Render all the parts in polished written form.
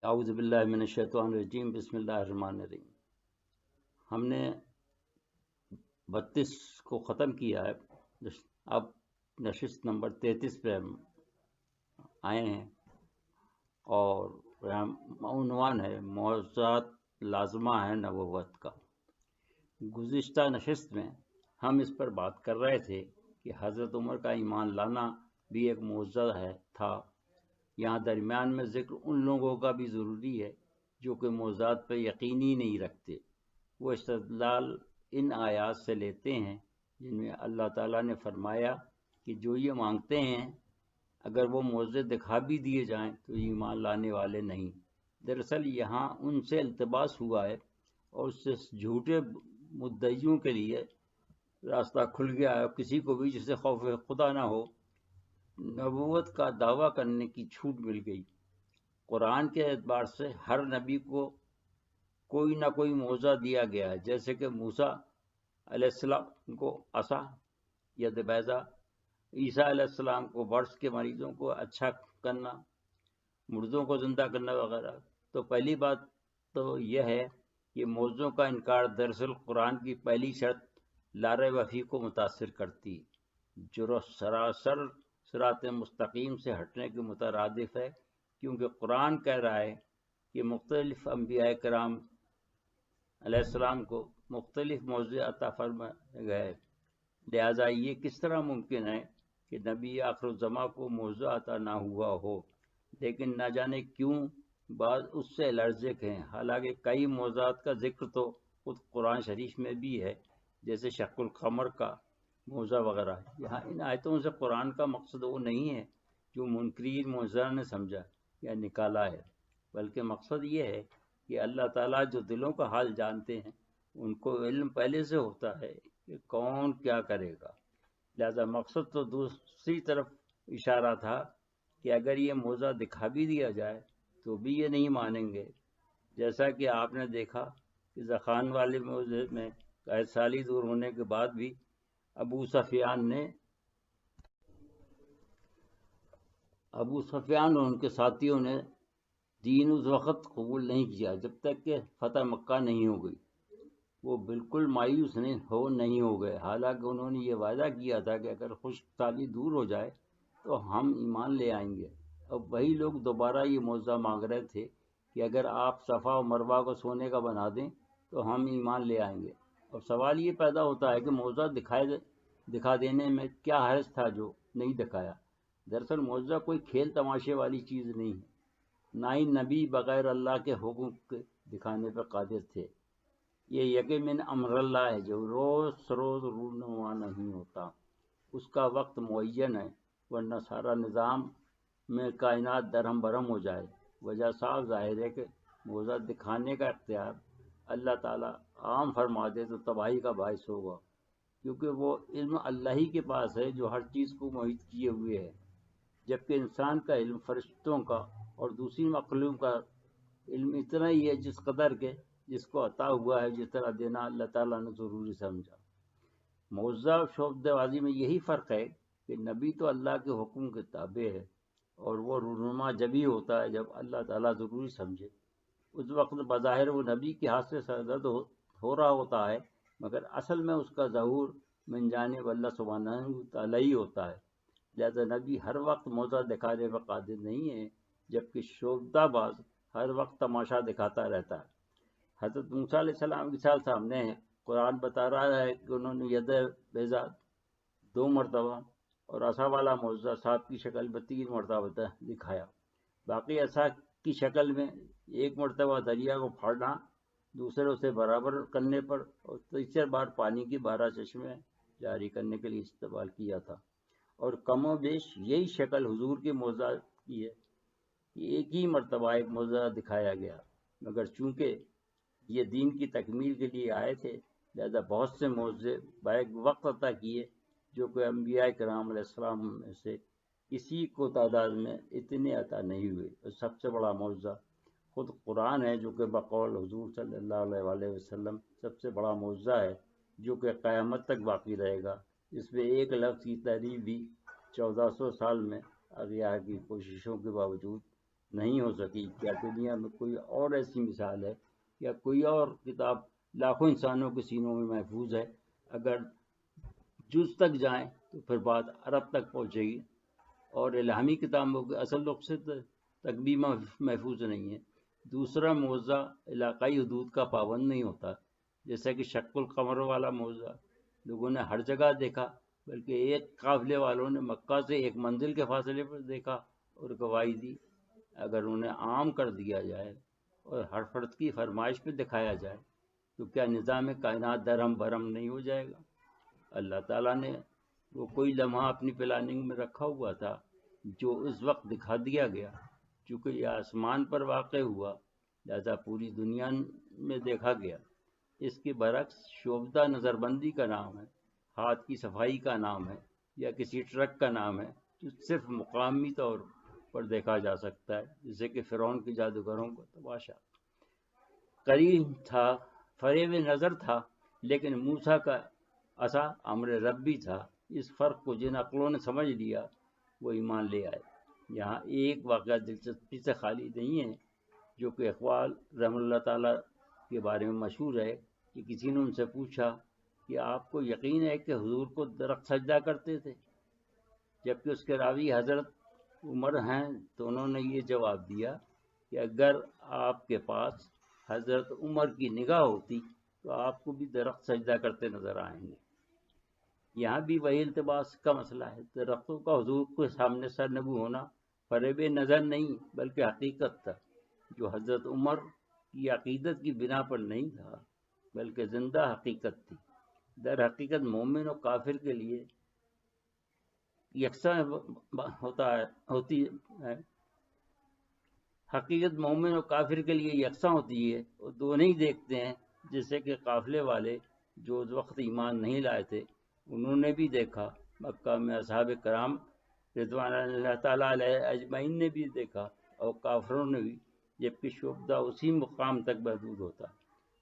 اعوذ باللہ من الشیطان الرجیم، بسم اللہ الرحمن الرحیم۔ ہم نے 32 کو ختم کیا ہے، اب نشست نمبر 33 پہ ہم آئے ہیں، اور عنوان ہے معجزات لازمہ ہے نبوت کا۔ گزشتہ نشست میں ہم اس پر بات کر رہے تھے کہ حضرت عمر کا ایمان لانا بھی ایک معجزہ تھا۔ یہاں درمیان میں ذکر ان لوگوں کا بھی ضروری ہے جو کہ معجزات پر یقین ہی نہیں رکھتے۔ وہ استدلال ان آیات سے لیتے ہیں جن میں اللہ تعالیٰ نے فرمایا کہ جو یہ مانگتے ہیں اگر وہ معجزے دکھا بھی دیے جائیں تو ایمان لانے والے نہیں۔ دراصل یہاں ان سے التباس ہوا ہے اور اس سے جھوٹے مدعیوں کے لیے راستہ کھل گیا ہے، اور کسی کو بھی جسے خوف خدا نہ ہو نبوت کا دعویٰ کرنے کی چھوٹ مل گئی۔ قرآن کے اعتبار سے ہر نبی کو کوئی نہ کوئی معجزہ دیا گیا ہے، جیسے کہ موسیٰ علیہ السلام کو عصا یا بیضہ، عیسیٰ علیہ السلام کو برس کے مریضوں کو اچھا کرنا، مردوں کو زندہ کرنا وغیرہ۔ تو پہلی بات تو یہ ہے کہ معجزوں کا انکار دراصل قرآن کی پہلی شرط لا ریب فیہ کو متاثر کرتی، جو سراسر صراط مستقیم سے ہٹنے کے مترادف ہے، کیونکہ قرآن کہہ رہا ہے کہ مختلف انبیاء کرام علیہ السلام کو مختلف معجزے عطا فرمائے گئے، لہٰذا یہ کس طرح ممکن ہے کہ نبی آخر الزماں کو معجزہ عطا نہ ہوا ہو؟ لیکن نہ جانے کیوں بعض اس سے الرجک ہیں، حالانکہ کئی معجزات کا ذکر تو خود قرآن شریف میں بھی ہے، جیسے شق القمر کا معجزہ وغیرہ۔ یہاں ان آیتوں سے قرآن کا مقصد وہ نہیں ہے جو منکرین معجزہ نے سمجھا یا نکالا ہے، بلکہ مقصد یہ ہے کہ اللہ تعالیٰ جو دلوں کا حال جانتے ہیں، ان کو علم پہلے سے ہوتا ہے کہ کون کیا کرے گا۔ لہذا مقصد تو دوسری طرف اشارہ تھا کہ اگر یہ معجزہ دکھا بھی دیا جائے تو بھی یہ نہیں مانیں گے، جیسا کہ آپ نے دیکھا کہ زخان والے معجزے میں قید سالی دور ہونے کے بعد بھی ابو سفیان اور ان کے ساتھیوں نے دین اس وقت قبول نہیں کیا جب تک کہ فتح مکہ نہیں ہو گئی۔ وہ بالکل مایوس نہیں ہو گئے، حالانکہ انہوں نے یہ وعدہ کیا تھا کہ اگر خشک سالی دور ہو جائے تو ہم ایمان لے آئیں گے۔ اب وہی لوگ دوبارہ یہ معجزہ مانگ رہے تھے کہ اگر آپ صفا و مروہ کو سونے کا بنا دیں تو ہم ایمان لے آئیں گے۔ اب سوال یہ پیدا ہوتا ہے کہ معجزہ دکھا دینے میں کیا حرج تھا جو نہیں دکھایا؟ دراصل معجزہ کوئی کھیل تماشے والی چیز نہیں ہے، نہ ہی نبی بغیر اللہ کے حکم کے دکھانے پر قادر تھے۔ یہ یقین من امر اللہ ہے جو روز سروز رونما نہیں ہوتا، اس کا وقت معین ہے، ورنہ سارا نظام میں کائنات درہم برہم ہو جائے۔ وجہ صاف ظاہر ہے کہ معجزہ دکھانے کا اختیار اللہ تعالیٰ عام فرما دے تو تباہی کا باعث ہوگا، کیونکہ وہ علم اللہ ہی کے پاس ہے جو ہر چیز کو محیط کیے ہوئے ہے، جبکہ انسان کا علم، فرشتوں کا اور دوسری مخلوق کا علم اتنا ہی ہے جس قدر کے جس کو عطا ہوا ہے، جس طرح دینا اللہ تعالیٰ نے ضروری سمجھا۔ معجزہ اور شعبدہ بازی میں یہی فرق ہے کہ نبی تو اللہ کے حکم کے تابع ہے، اور وہ رونما جبھی ہوتا ہے جب اللہ تعالیٰ ضروری سمجھے۔ اس وقت بظاہر وہ نبی کے ہاتھ سے سرزد ہو رہا ہوتا ہے، مگر اصل میں اس کا ظہور من جانب اللہ سبحانہ تعالیٰ ہی ہوتا ہے۔ لہذا نبی ہر وقت معجزہ دکھانے پر قادر نہیں ہے، جبکہ شعبدہ باز ہر وقت تماشا دکھاتا رہتا ہے۔ حضرت موسیٰ علیہ السلام کی مثال سامنے ہے۔ قرآن بتا رہا ہے کہ انہوں نے ید بیضا 2 مرتبہ اور عصا والا معجزہ سانپ کی شکل میں 3 مرتبہ دکھایا۔ باقی عصا کی شکل میں 1 مرتبہ دریا کو پھاڑنا، دوسرے اسے برابر کرنے پر، اور تیسری بار پانی کی 12 چشمے جاری کرنے کے لیے استعمال کیا تھا۔ اور کم و بیش یہی شکل حضور کے معجزہ کی ہے کہ ایک ہی مرتبہ ایک معجزہ دکھایا گیا، مگر چونکہ یہ دین کی تکمیل کے لیے آئے تھے، لہذا بہت سے معجزے بیک وقت عطا کیے، جو کہ انبیاء کرام علیہ السلام میں سے کسی کو تعداد میں اتنے عطا نہیں ہوئے۔ اور سب سے بڑا معجزہ خود قرآن ہے، جو کہ بقول حضور صلی اللہ علیہ وسلم سب سے بڑا معجزہ ہے، جو کہ قیامت تک باقی رہے گا۔ اس میں ایک لفظ کی تحریف بھی 1400 سال میں اغیار کی کوششوں کے باوجود نہیں ہو سکی؟ کیا دنیا میں کوئی اور ایسی مثال ہے یا کوئی اور کتاب لاکھوں انسانوں کے سینوں میں محفوظ ہے؟ اگر جز تک جائیں تو پھر بات عرب تک پہنچے گی، اور الہامی کتابوں کے اصل رخ سے تک بھی محفوظ نہیں ہے۔ دوسرا معجزہ علاقائی حدود کا پابند نہیں ہوتا، جیسا کہ شق القمر والا معجزہ لوگوں نے ہر جگہ دیکھا، بلکہ ایک قافلے والوں نے مکہ سے ایک منزل کے فاصلے پر دیکھا اور گواہی دی۔ اگر انہیں عام کر دیا جائے اور ہر فرد کی فرمائش پہ دکھایا جائے تو کیا نظام کائنات درہم برہم نہیں ہو جائے گا؟ اللہ تعالیٰ نے وہ کوئی لمحہ اپنی پلاننگ میں رکھا ہوا تھا جو اس وقت دکھا دیا گیا۔ چونکہ یہ آسمان پر واقع ہوا لہذا پوری دنیا میں دیکھا گیا۔ اس کے برعکس شعبدہ نظر بندی کا نام ہے، ہاتھ کی صفائی کا نام ہے، یا کسی ٹرک کا نام ہے جو صرف مقامی طور پر دیکھا جا سکتا ہے، جیسے کہ فرعون کے جادوگروں کا تماشا۔ قریب تھا، فریب نظر تھا، لیکن موسیٰ کا عصا امر ربی تھا۔ اس فرق کو جن عقلوں نے سمجھ لیا وہ ایمان لے آئے۔ یہاں ایک واقعہ دلچسپی سے خالی نہیں ہے، جو کہ اقبال رحمۃ اللہ تعالیٰ کے بارے میں مشہور ہے کہ کسی نے ان سے پوچھا کہ آپ کو یقین ہے کہ حضور کو درخت سجدہ کرتے تھے؟ جبکہ اس کے راوی حضرت عمر ہیں تو انہوں نے یہ جواب دیا کہ اگر آپ کے پاس حضرت عمر کی نگاہ ہوتی تو آپ کو بھی درخت سجدہ کرتے نظر آئیں گے۔ یہاں بھی وہی التباس کا مسئلہ ہے۔ درختوں کا حضور کے سامنے سرنگو ہونا فریب نظر نہیں بلکہ حقیقت تھا، جو حضرت عمر کی عقیدت کی بنا پر نہیں تھا بلکہ زندہ حقیقت تھی۔ در حقیقت مومن و کافر کے لیے یکساں ہوتی ہے، حقیقت مومن و کافر کے لیے یکساں ہوتی ہے، وہ دونوں ہی دیکھتے ہیں۔ جیسے کہ قافلے والے جو اس وقت ایمان نہیں لائے تھے انہوں نے بھی دیکھا، مکہ میں اصحاب کرام رضوان اللہ تعالیٰ علیہ اجمعین نے بھی دیکھا، اور کافروں نے بھی، جبکہ شعبدہ اسی مقام تک محدود ہوتا۔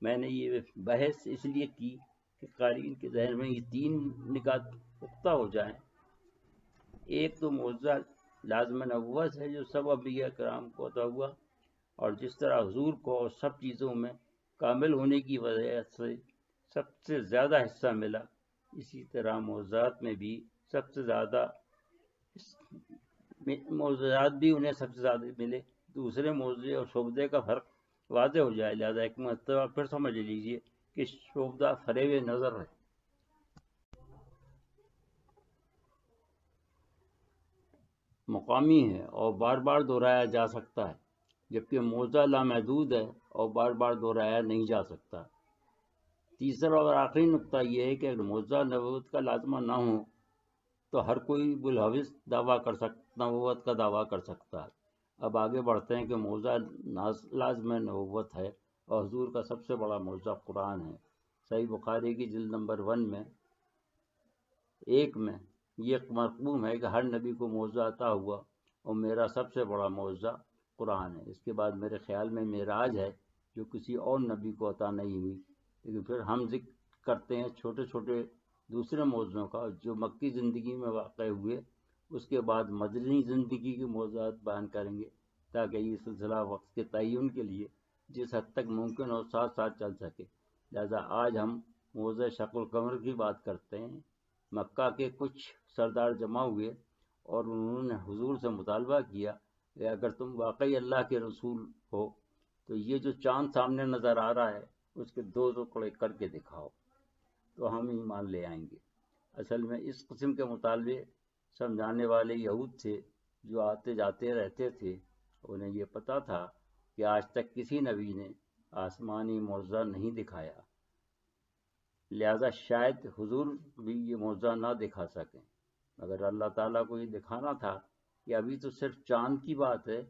میں نے یہ بحث اس لیے کی کہ قارئین کے ذہن میں یہ تین نکات پختہ ہو جائیں۔ ایک تو معجزہ لازم نبوت ہے جو سب انبیاء کرام کو عطا ہوا، اور جس طرح حضور کو اور سب چیزوں میں کامل ہونے کی وجہ سے سب سے زیادہ حصہ ملا، اسی طرح معجزات میں بھی سب سے زیادہ معجزات بھی انہیں سب سے زیادہ ملے۔ دوسرے معجزے اور شعبدے کا فرق واضح ہو جائے، لہذا ایک مرتبہ پھر سمجھ لیجئے کہ شعبدہ فریب نظر ہے۔ مقامی ہے اور بار بار دہرایا جا سکتا ہے، جبکہ معجزہ لامحدود ہے اور بار بار دہرایا نہیں جا سکتا۔ تیسرا اور آخری نقطہ یہ ہے کہ اگر معجزہ نبوت کا لازمہ نہ ہو تو ہر کوئی بالحوث نبوت کا دعویٰ کر سکتا ہے۔ اب آگے بڑھتے ہیں کہ معجزہ لازم نبوت ہے، اور حضور کا سب سے بڑا معجزہ قرآن ہے۔ صحیح بخاری کی جلد نمبر 1 میں یہ مرقوم ہے کہ ہر نبی کو معجزہ عطا ہوا اور میرا سب سے بڑا معجزہ قرآن ہے۔ اس کے بعد میرے خیال میں معراج ہے جو کسی اور نبی کو عطا نہیں ہوئی، لیکن پھر ہم ذکر کرتے ہیں چھوٹے چھوٹے دوسرے معجزوں کا جو مکی زندگی میں واقع ہوئے۔ اس کے بعد مدنی زندگی کے معجزات بیان کریں گے تاکہ یہ سلسلہ وقت کے تعین کے لیے جس حد تک ممکن ہو ساتھ ساتھ چل سکے۔ لہذا آج ہم معجزہ شق القمر کی بات کرتے ہیں۔ مکہ کے کچھ سردار جمع ہوئے اور انہوں نے حضور سے مطالبہ کیا کہ اگر تم واقعی اللہ کے رسول ہو تو یہ جو چاند سامنے نظر آ رہا ہے اس کے 2 ٹکڑے کر کے دکھاؤ تو ہم ایمان لے آئیں گے۔ اصل میں اس قسم کے مطالبے سمجھانے والے یہود تھے جو آتے جاتے رہتے تھے۔ انہیں یہ پتہ تھا کہ آج تک کسی نبی نے آسمانی معجزہ نہیں دکھایا، لہذا شاید حضور بھی یہ معجزہ نہ دکھا سکیں، مگر اللہ تعالیٰ کو یہ دکھانا تھا کہ ابھی تو صرف چاند کی بات ہے،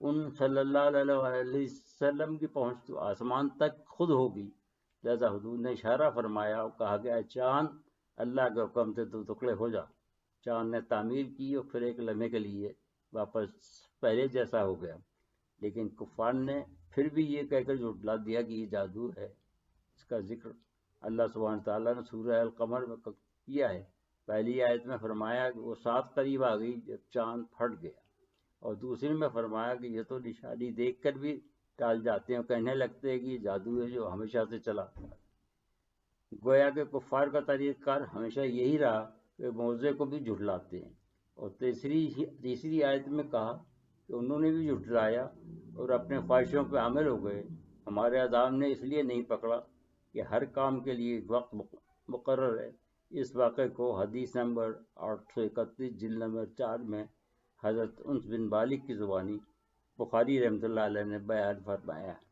ان صلی اللہ علیہ وسلم کی پہنچ تو آسمان تک خود ہوگی۔ لہذا حضور نے اشارہ فرمایا اور کہا گیا چاند اللہ کے حکم سے 2 ٹکڑے ہو جا۔ چاند نے تعمیر کی اور پھر ایک لمحے کے لیے واپس پہلے جیسا ہو گیا، لیکن کفار نے پھر بھی یہ کہہ کر جھٹلا دیا کہ یہ جادو ہے۔ اس کا ذکر اللہ سبحانہ تعالیٰ نے سورہ القمر میں کیا ہے۔ پہلی آیت میں فرمایا کہ وہ سات قریب آ گئی جب چاند پھٹ گیا، اور دوسری میں فرمایا کہ یہ تو نشانی دیکھ کر بھی ٹال جاتے ہیں، کہنے لگتے ہیں کہ یہ جادو ہے جو ہمیشہ سے چلا آتا ہے۔ گویا کہ کفار کا طریقہ کار ہمیشہ یہی رہا کہ موضوع کو بھی جھٹلاتے ہیں۔ اور تیسری آیت میں کہا کہ انہوں نے بھی جھٹلایا اور اپنے خواہشوں پہ عامل ہو گئے۔ ہمارے عذاب نے اس لیے نہیں پکڑا کہ ہر کام کے لیے ایک وقت مقرر ہے۔ اس واقعے کو حدیث نمبر 831 جلد نمبر 4 میں حضرت انس بن مالک کی زبانی بخاری رحمۃ اللہ علیہ نے بیان فرمایا ہے۔